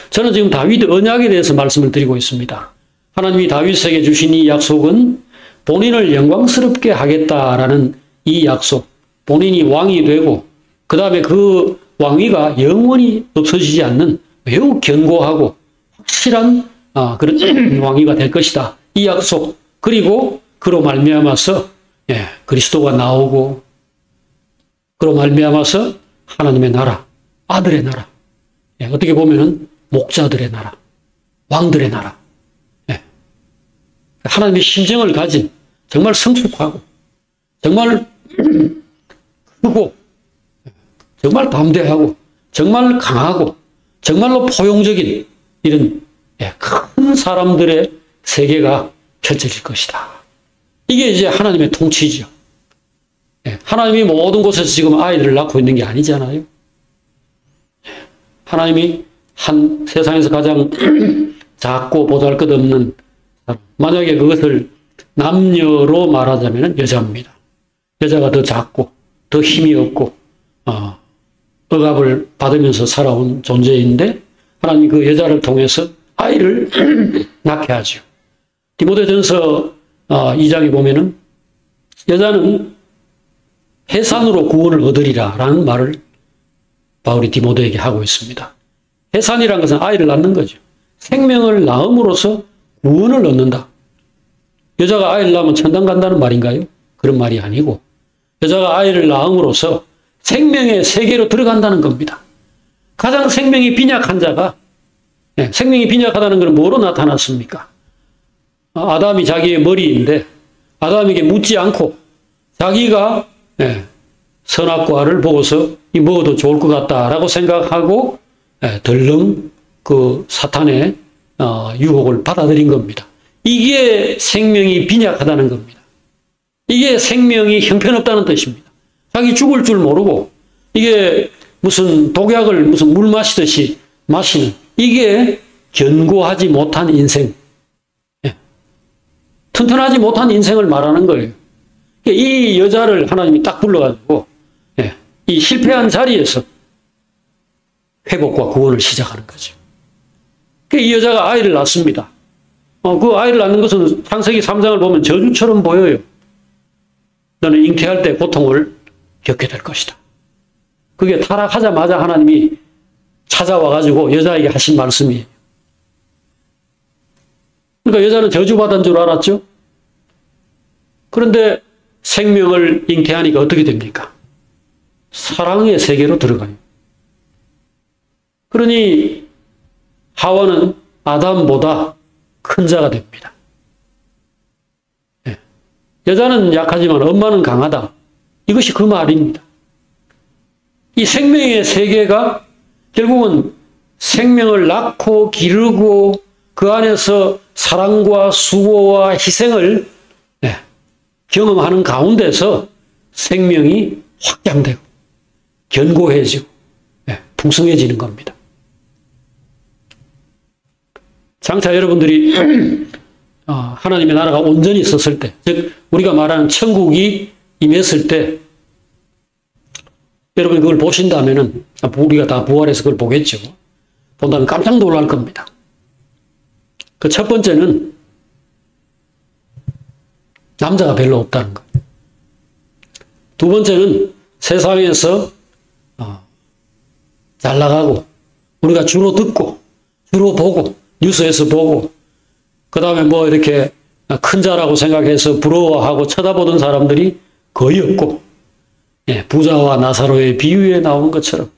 저는 지금 다윗 언약에 대해서 말씀을 드리고 있습니다. 하나님이 다윗에게 주신 이 약속은 본인을 영광스럽게 하겠다라는 이 약속, 본인이 왕이 되고 그 다음에 그 왕위가 영원히 없어지지 않는 매우 견고하고 확실한 그런 왕위가 될 것이다. 이 약속, 그리고 그로 말미암아서 그리스도가 나오고 그로 말미암아서 하나님의 나라, 아들의 나라, 어떻게 보면은 목자들의 나라, 왕들의 나라, 하나님의 심정을 가진 정말 성숙하고 정말 크고 정말 담대하고 정말 강하고 정말로 포용적인 이런 큰 사람들의 세계가 펼쳐질 것이다. 이게 이제 하나님의 통치죠. 하나님이 모든 곳에서 지금 아이들을 낳고 있는 게 아니잖아요. 하나님이 한 세상에서 가장 작고 보잘것없는 사람, 만약에 그것을 남녀로 말하자면 여자입니다. 여자가 더 작고 더 힘이 없고 억압을 받으면서 살아온 존재인데 하나님이 그 여자를 통해서 아이를 낳게 하죠. 디모데전서 2장에 보면은 여자는 해산으로 구원을 얻으리라 라는 말을 바울이 디모데에게 하고 있습니다. 해산이라는 것은 아이를 낳는 거죠. 생명을 낳음으로써 구원을 얻는다. 여자가 아이를 낳으면 천당 간다는 말인가요? 그런 말이 아니고 여자가 아이를 낳음으로써 생명의 세계로 들어간다는 겁니다. 가장 생명이 빈약한 자가 생명이 빈약하다는 것은 뭐로 나타났습니까? 아담이 자기의 머리인데 아담에게 묻지 않고 자기가 선악과를 보고서 이 먹어도 좋을 것 같다라고 생각하고 덜렁 그 사탄의 유혹을 받아들인 겁니다. 이게 생명이 빈약하다는 겁니다. 이게 생명이 형편없다는 뜻입니다. 자기 죽을 줄 모르고 이게 무슨 독약을 무슨 물 마시듯이 마시는 이게 견고하지 못한 인생, 튼튼하지 못한 인생을 말하는 거예요. 이 여자를 하나님이 딱 불러가지고 이 실패한 자리에서 회복과 구원을 시작하는 거죠. 이 여자가 아이를 낳습니다. 그 아이를 낳는 것은 창세기 3장을 보면 저주처럼 보여요. 너는 잉태할 때 고통을 겪게 될 것이다. 그게 타락하자마자 하나님이 찾아와가지고 여자에게 하신 말씀이에요. 그러니까 여자는 저주받은 줄 알았죠? 그런데 생명을 잉태하니까 어떻게 됩니까? 사랑의 세계로 들어가요. 그러니 하와는 아담보다 큰 자가 됩니다. 여자는 약하지만 엄마는 강하다. 이것이 그 말입니다. 이 생명의 세계가 결국은 생명을 낳고 기르고 그 안에서 사랑과 수고와 희생을 경험하는 가운데서 생명이 확장되고 견고해지고 풍성해지는 겁니다. 장차 여러분들이 하나님의 나라가 온전히 있었을 때, 즉 우리가 말하는 천국이 임했을 때 여러분이 그걸 보신다면은 우리가 다 부활해서 그걸 보겠죠. 본다면 깜짝 놀랄 겁니다. 그 첫 번째는 남자가 별로 없다는 것. 두 번째는 세상에서 잘 나가고 우리가 주로 듣고 주로 보고 뉴스에서 보고 그 다음에 뭐 이렇게 큰 자라고 생각해서 부러워하고 쳐다보던 사람들이 거의 없고, 부자와 나사로의 비유에 나온 것처럼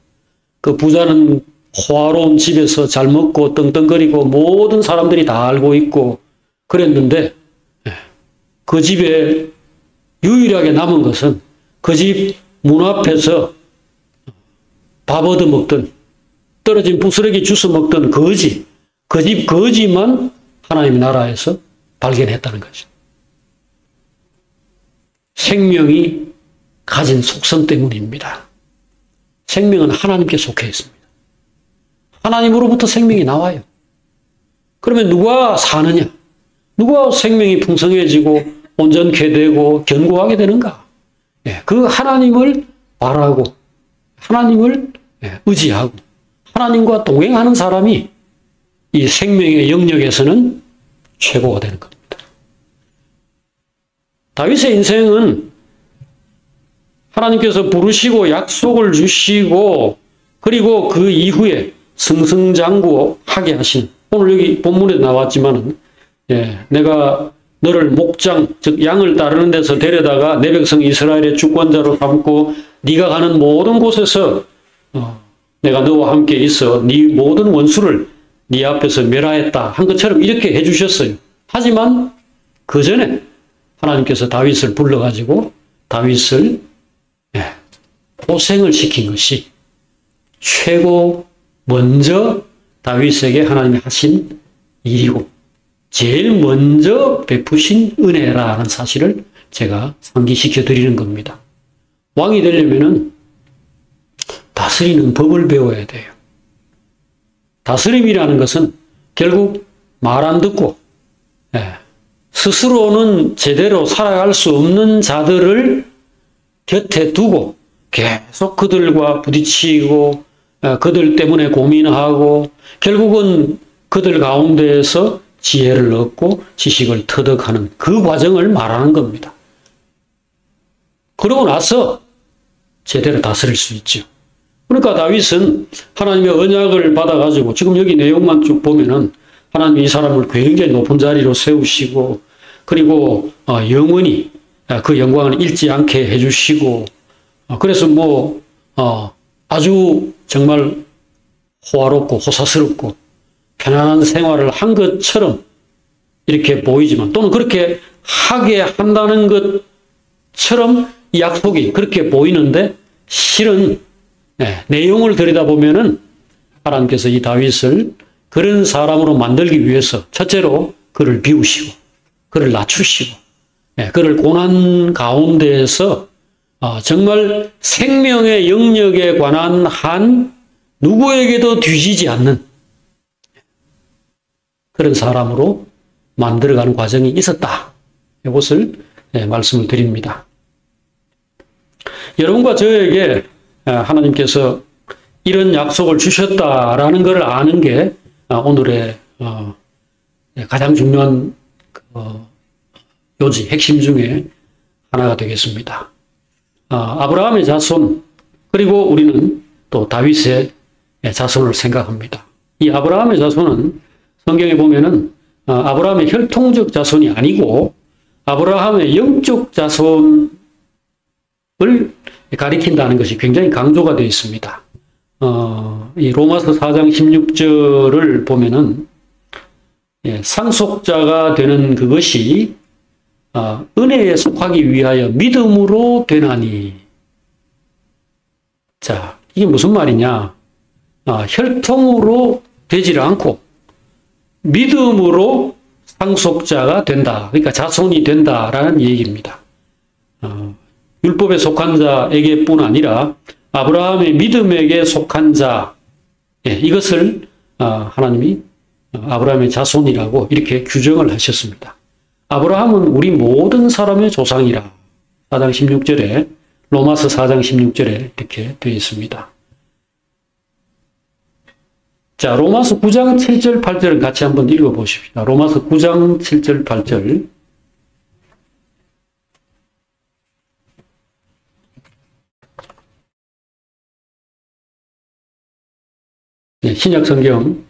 그 부자는 호화로운 집에서 잘 먹고 떵떵거리고 모든 사람들이 다 알고 있고 그랬는데, 그 집에 유일하게 남은 것은 그 집 문 앞에서 밥 얻어먹던, 떨어진 부스러기 주워 먹던 거지, 그 집 거지만 하나님의 나라에서 발견했다는 거죠. 생명이 가진 속성 때문입니다. 생명은 하나님께 속해 있습니다. 하나님으로부터 생명이 나와요. 그러면 누가 사느냐? 누가 생명이 풍성해지고 온전케 되고 견고하게 되는가? 그 하나님을 바라고 하나님을 의지하고 하나님과 동행하는 사람이 이 생명의 영역에서는 최고가 되는 겁니다. 다윗의 인생은 하나님께서 부르시고 약속을 주시고 그리고 그 이후에 승승장구하게 하신, 오늘 여기 본문에 나왔지만은 내가 너를 목장 즉 양을 따르는 데서 데려다가 내 백성 이스라엘의 주권자로 삼고 네가 가는 모든 곳에서 내가 너와 함께 있어 네 모든 원수를 네 앞에서 멸하였다 한 것처럼 이렇게 해주셨어요. 하지만 그 전에 하나님께서 다윗을 불러가지고 다윗을 고생을 시킨 것이 최고 먼저 다윗에게 하나님이 하신 일이고 제일 먼저 베푸신 은혜라는 사실을 제가 상기시켜 드리는 겁니다. 왕이 되려면은 다스리는 법을 배워야 돼요. 다스림이라는 것은 결국 말 안 듣고 스스로는 제대로 살아갈 수 없는 자들을 곁에 두고 계속 그들과 부딪히고 그들 때문에 고민하고 결국은 그들 가운데에서 지혜를 얻고 지식을 터득하는 그 과정을 말하는 겁니다. 그러고 나서 제대로 다스릴 수 있죠. 그러니까 다윗은 하나님의 언약을 받아가지고 지금 여기 내용만 쭉 보면은 하나님이 이 사람을 굉장히 높은 자리로 세우시고 그리고 영원히 그 영광을 잃지 않게 해주시고 그래서 뭐 아주 정말 호화롭고 호사스럽고 편안한 생활을 한 것처럼 이렇게 보이지만 또는 그렇게 하게 한다는 것처럼 이 약속이 그렇게 보이는데 실은 내용을 들여다보면은 하나님께서 이 다윗을 그런 사람으로 만들기 위해서 첫째로 그를 비우시고 그를 낮추시고 그를 고난 가운데에서 정말 생명의 영역에 관한 한 누구에게도 뒤지지 않는 그런 사람으로 만들어가는 과정이 있었다. 이것을 말씀을 드립니다. 여러분과 저에게 하나님께서 이런 약속을 주셨다라는 것을 아는 게 오늘의 가장 중요한 요지, 핵심 중에 하나가 되겠습니다. 아브라함의 자손, 그리고 우리는 또 다윗의 자손을 생각합니다. 이 아브라함의 자손은 성경에 보면은 아브라함의 혈통적 자손이 아니고 아브라함의 영적 자손을 가리킨다는 것이 굉장히 강조가 되어 있습니다. 이 로마서 4장 16절을 보면은 상속자가 되는 그것이 은혜에 속하기 위하여 믿음으로 되나니. 자, 이게 무슨 말이냐? 혈통으로 되지를 않고 믿음으로 상속자가 된다. 그러니까 자손이 된다라는 얘기입니다. 율법에 속한 자에게뿐 아니라 아브라함의 믿음에게 속한 자, 이것을 하나님이 아브라함의 자손이라고 이렇게 규정을 하셨습니다. 아브라함은 우리 모든 사람의 조상이라 4장 16절에 로마서 4장 16절에 이렇게 되어 있습니다. 자, 로마서 9장 7절 8절은 같이 한번 읽어보십시다. 로마서 9장 7절 8절. 네, 신약 성경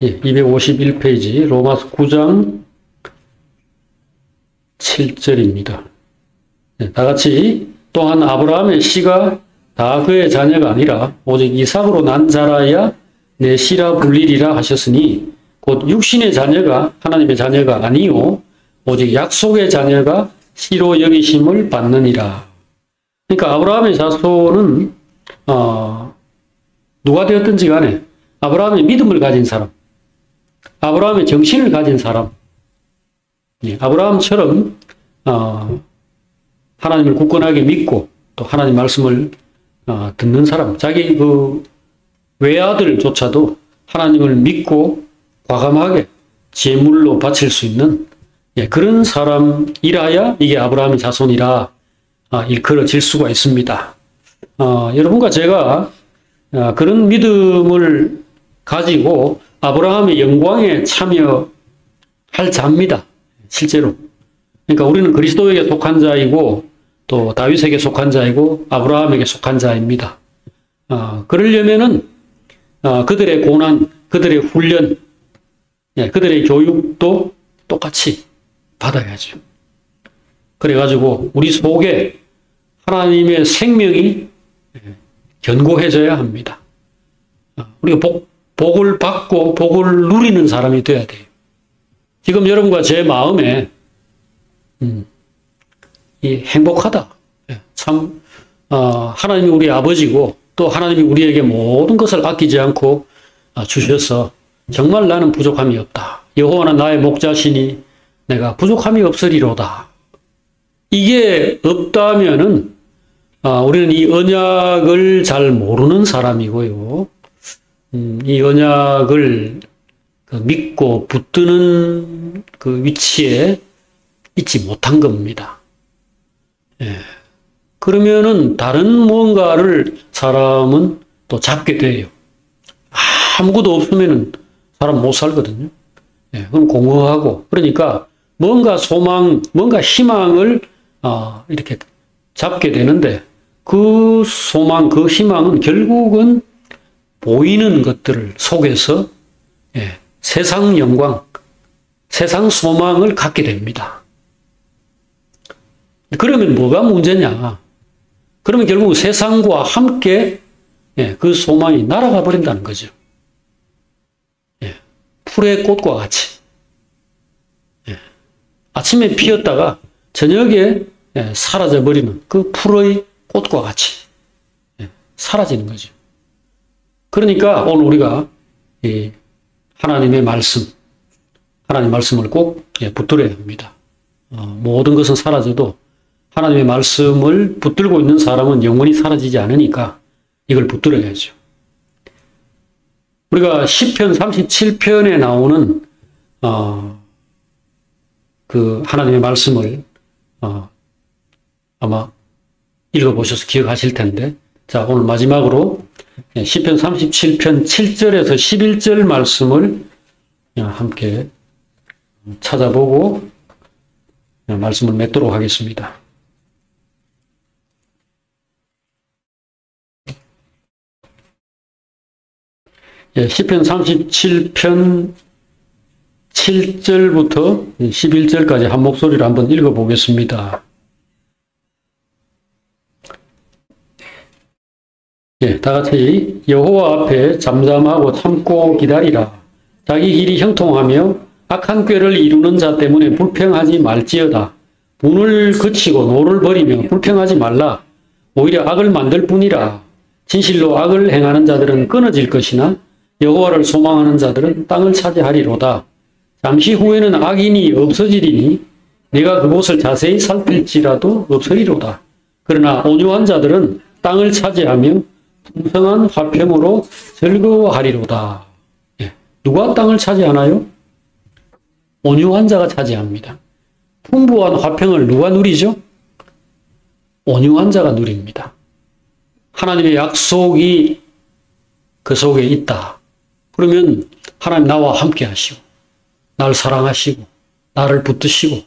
251페이지 로마서 9장 7절입니다. 네, 다 같이 또한 아브라함의 씨가 다 그의 자녀가 아니라 오직 이삭으로 난 자라야 내 씨라 불리리라 하셨으니 곧 육신의 자녀가 하나님의 자녀가 아니요 오직 약속의 자녀가 씨로 여기심을 받느니라. 그러니까 아브라함의 자손은 누가 되었든지 간에 아브라함의 믿음을 가진 사람, 아브라함의 정신을 가진 사람, 아브라함처럼 하나님을 굳건하게 믿고 또 하나님 말씀을 듣는 사람, 자기 그 외아들조차도 하나님을 믿고 과감하게 제물로 바칠 수 있는 그런 사람이라야 이게 아브라함의 자손이라 일컬어질 수가 있습니다. 여러분과 제가 그런 믿음을 가지고 아브라함의 영광에 참여할 자입니다. 실제로. 그러니까 우리는 그리스도에게 속한 자이고 또 다윗에게 속한 자이고 아브라함에게 속한 자입니다. 그러려면은 그들의 고난, 그들의 훈련, 그들의 교육도 똑같이 받아야죠. 그래가지고 우리 속에 하나님의 생명이 견고해져야 합니다. 우리가 복을 받고 복을 누리는 사람이 되어야 돼요. 지금 여러분과 제 마음에 이 행복하다. 참 하나님이 우리 아버지고 또 하나님이 우리에게 모든 것을 아끼지 않고 주셔서 정말 나는 부족함이 없다. 여호와는 나의 목자시니 내가 부족함이 없으리로다. 이게 없다면은 우리는 이 언약을 잘 모르는 사람이고요. 이 언약을 믿고 붙드는 그 위치에 있지 못한 겁니다. 그러면은 다른 무언가를 사람은 또 잡게 돼요. 아무것도 없으면은 사람 못 살거든요. 그럼 공허하고 그러니까 뭔가 소망, 뭔가 희망을 이렇게 잡게 되는데 그 소망, 그 희망은 결국은 보이는 것들 속에서 세상 영광, 세상 소망을 갖게 됩니다. 그러면 뭐가 문제냐? 그러면 결국 세상과 함께 그 소망이 날아가 버린다는 거죠. 풀의 꽃과 같이. 아침에 피었다가 저녁에 사라져버리는 그 풀의 꽃과 같이 사라지는 거죠. 그러니까 오늘 우리가 하나님의 말씀, 하나님의 말씀을 꼭 붙들어야 합니다. 모든 것은 사라져도 하나님의 말씀을 붙들고 있는 사람은 영원히 사라지지 않으니까 이걸 붙들어야죠. 우리가 시편 37편에 나오는 그 하나님의 말씀을 아마 읽어보셔서 기억하실 텐데, 자, 오늘 마지막으로 시편 37편 7절에서 11절 말씀을 함께 찾아보고 말씀을 맺도록 하겠습니다. 시편 37편 7절부터 11절까지 한 목소리로 한번 읽어보겠습니다. 다 같이 여호와 앞에 잠잠하고 참고 기다리라. 자기 길이 형통하며 악한 꾀를 이루는 자 때문에 불평하지 말지어다. 분을 그치고 노를 버리며 불평하지 말라. 오히려 악을 만들 뿐이라. 진실로 악을 행하는 자들은 끊어질 것이나 여호와를 소망하는 자들은 땅을 차지하리로다. 잠시 후에는 악인이 없어지리니 내가 그곳을 자세히 살필지라도 없으리로다. 그러나 온유한 자들은 땅을 차지하며 풍성한 화평으로 즐거워하리로다. 누가 땅을 차지하나요? 온유한 자가 차지합니다. 풍부한 화평을 누가 누리죠? 온유한 자가 누립니다. 하나님의 약속이 그 속에 있다. 그러면 하나님 나와 함께 하시고 나를 사랑하시고 나를 붙드시고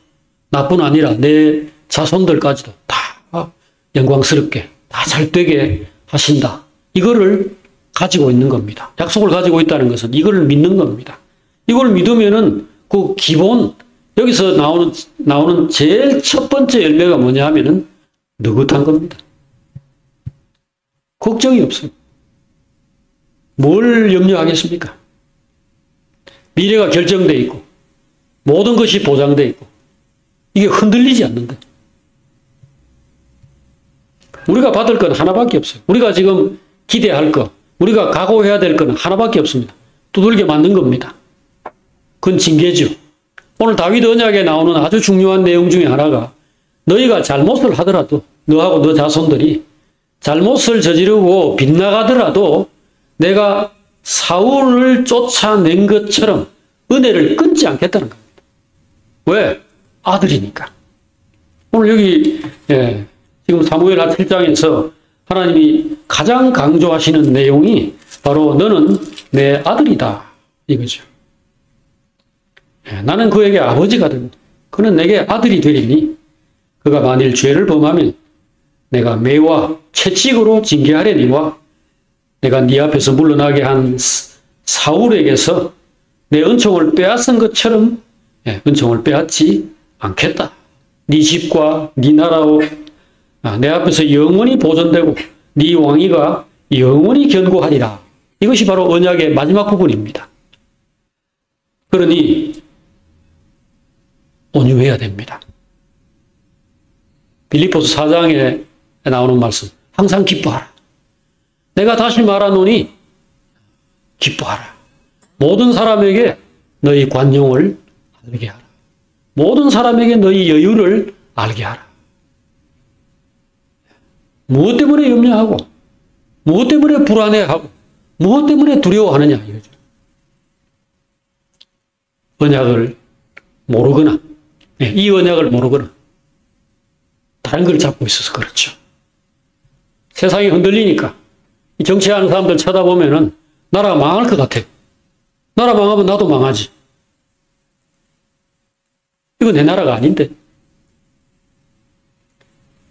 나뿐 아니라 내 자손들까지도 다 영광스럽게 다 잘되게 하신다. 이거를 가지고 있는 겁니다. 약속을 가지고 있다는 것은 이거를 믿는 겁니다. 이걸 믿으면은 그 기본 여기서 나오는 제일 첫 번째 열매가 뭐냐 하면은 느긋한 겁니다. 걱정이 없어요. 뭘 염려하겠습니까? 미래가 결정되어 있고 모든 것이 보장되어 있고 이게 흔들리지 않는다. 우리가 받을 건 하나밖에 없어요. 우리가 지금 기대할 거, 우리가 각오해야 될 건 하나밖에 없습니다. 두들겨 맞는 겁니다. 그건 징계죠. 오늘 다윗 언약에 나오는 아주 중요한 내용 중에 하나가 너희가 잘못을 하더라도 너하고 너 자손들이 잘못을 저지르고 빗나가더라도 내가 사울을 쫓아낸 것처럼 은혜를 끊지 않겠다는 겁니다. 왜? 아들이니까. 오늘 여기 지금 사무엘하 7장에서 하나님이 가장 강조하시는 내용이 바로 너는 내 아들이다 이거죠. 나는 그에게 아버지가 되고 그는 내게 아들이 되리니 그가 만일 죄를 범하면 내가 매와 채찍으로 징계하려니와 내가 네 앞에서 물러나게 한 사울에게서 내 은총을 빼앗은 것처럼 은총을 빼앗지 않겠다. 네 집과 네 나라로 내 앞에서 영원히 보존되고 네 왕위가 영원히 견고하리라. 이것이 바로 언약의 마지막 부분입니다. 그러니 온유해야 됩니다. 빌립보서 4장에 나오는 말씀 항상 기뻐하라. 내가 다시 말하노니 기뻐하라. 모든 사람에게 너희 관용을 알게 하라. 모든 사람에게 너희 여유를 알게 하라. 무엇 때문에 염려하고 무엇 때문에 불안해하고 무엇 때문에 두려워하느냐 이거죠. 언약을 모르거나 이 언약을 모르거나 다른 걸 잡고 있어서 그렇죠. 세상이 흔들리니까 정치하는 사람들 쳐다보면은 나라가 망할 것 같아. 나라 망하면 나도 망하지. 이거 내 나라가 아닌데.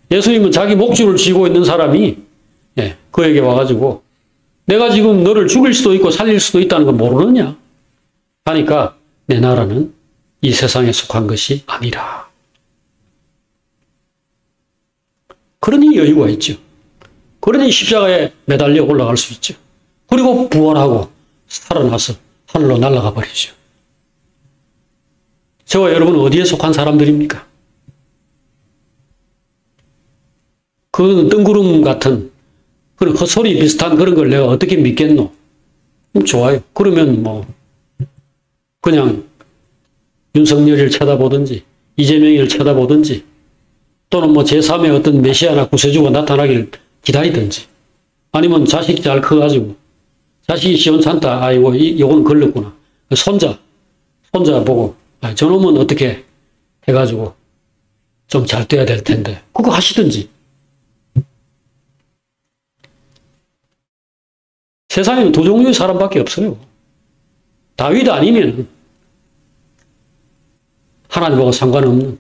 예수님은 자기 목줄을 쥐고 있는 사람이 그에게 와가지고 내가 지금 너를 죽일 수도 있고 살릴 수도 있다는 걸 모르느냐 하니까 내 나라는 이 세상에 속한 것이 아니라. 그러니 여유가 있죠. 그러니 십자가에 매달려 올라갈 수 있죠. 그리고 부활하고 살아나서 하늘로 날아가 버리죠. 저와 여러분은 어디에 속한 사람들입니까? 그건 뜬구름 같은 그런 헛소리 비슷한 그런 걸 내가 어떻게 믿겠노? 좋아요. 그러면 그냥 윤석열을 쳐다보든지 이재명을 쳐다보든지 또는 제3의 어떤 메시아나 구세주가 나타나기를 기다리든지 아니면 자식 잘 커가지고 자식이 시원찮다. 아이고 요건 걸렸구나. 손자 보고 저놈은 어떻게 해가지고 좀 잘 돼야 될 텐데 그거 하시든지. 세상에는 두 종류의 사람밖에 없어요. 다윗 아니면 하나님하고 상관없는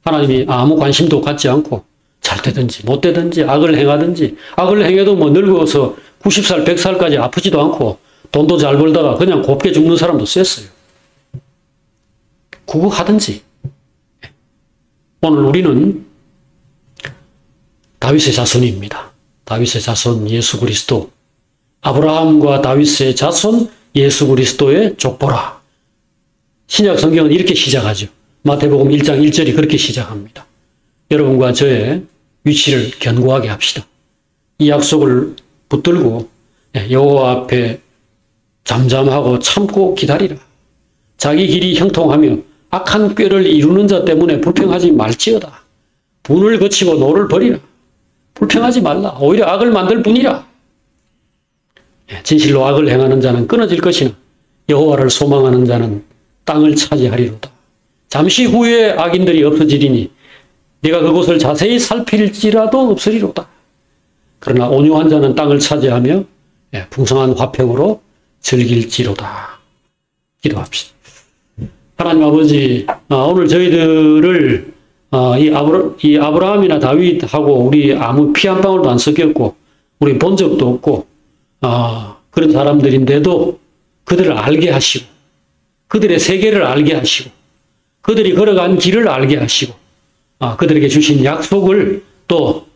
하나님이 아무 관심도 갖지 않고 잘 되든지 못 되든지 악을 행하든지 악을 행해도 늙어서 90살 100살까지 아프지도 않고 돈도 잘 벌다가 그냥 곱게 죽는 사람도 셌어요. 그거 하든지. 오늘 우리는 다윗의 자손입니다. 다윗의 자손 예수 그리스도. 아브라함과 다윗의 자손 예수 그리스도의 족보라. 신약 성경은 이렇게 시작하죠. 마태복음 1장 1절이 그렇게 시작합니다. 여러분과 저의 위치를 견고하게 합시다. 이 약속을 붙들고 여호와 앞에 잠잠하고 참고 기다리라. 자기 길이 형통하며 악한 꾀를 이루는 자 때문에 불평하지 말지어다. 분을 거치고 노를 버리라. 불평하지 말라. 오히려 악을 만들 뿐이라. 진실로 악을 행하는 자는 끊어질 것이나 여호와를 소망하는 자는 땅을 차지하리로다. 잠시 후에 악인들이 없어지리니 네가 그곳을 자세히 살필지라도 없으리로다. 그러나 온유한 자는 땅을 차지하며 풍성한 화평으로 즐길지로다. 기도합시다. 하나님 아버지, 오늘 저희들을 이 아브라함이나 다윗하고 우리 아무 피 한 방울도 안 섞였고 우리 본 적도 없고 그런 사람들인데도 그들을 알게 하시고 그들의 세계를 알게 하시고 그들이 걸어간 길을 알게 하시고 그들에게 주신 약속을 또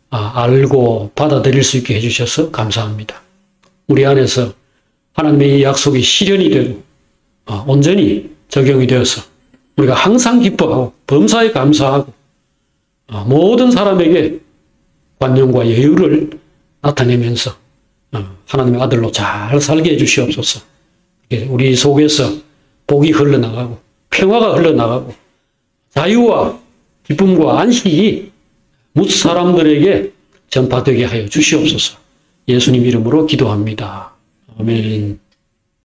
알고 받아들일 수 있게 해주셔서 감사합니다. 우리 안에서 하나님의 이 약속이 실현이 되고 온전히 적용이 되어서 우리가 항상 기뻐하고 범사에 감사하고 모든 사람에게 관용과 여유를 나타내면서 하나님의 아들로 잘 살게 해주시옵소서. 우리 속에서 복이 흘러나가고 평화가 흘러나가고 자유와 기쁨과 안식이 무수 사람들에게 전파되게 하여 주시옵소서. 예수님 이름으로 기도합니다. 아멘.